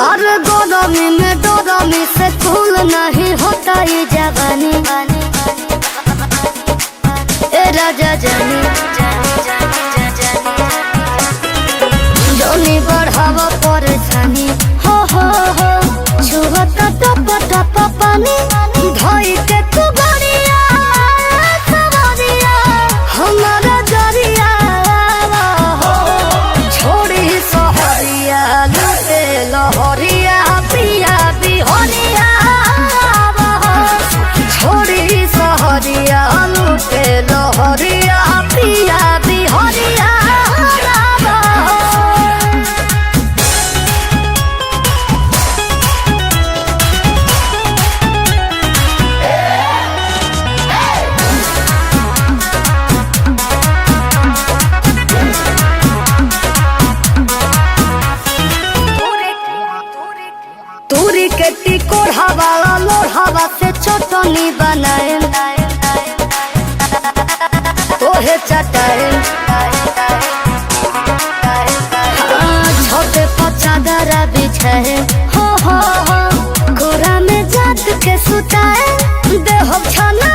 अरे गोदामी में डोदामी से कूल नहीं होता ये जवानी। ए राजा जानी जोनी बढ़ावा परेशानी हो छुहता टप टप पानी धोई के तू गरिया सवारिया हमारा जरिया छोड़ी सहरिया लुटे लहरिया पिया बिहरिया छोड़ी सहरिया लुटे लहरिया पिया बिहरिया। तूरी के टिकोर हवा लोढ़ावा से चटनी बनाए तोहे चटाए छोटे पचादरा बिछाए हो गोरा में जात के सुताए देह छना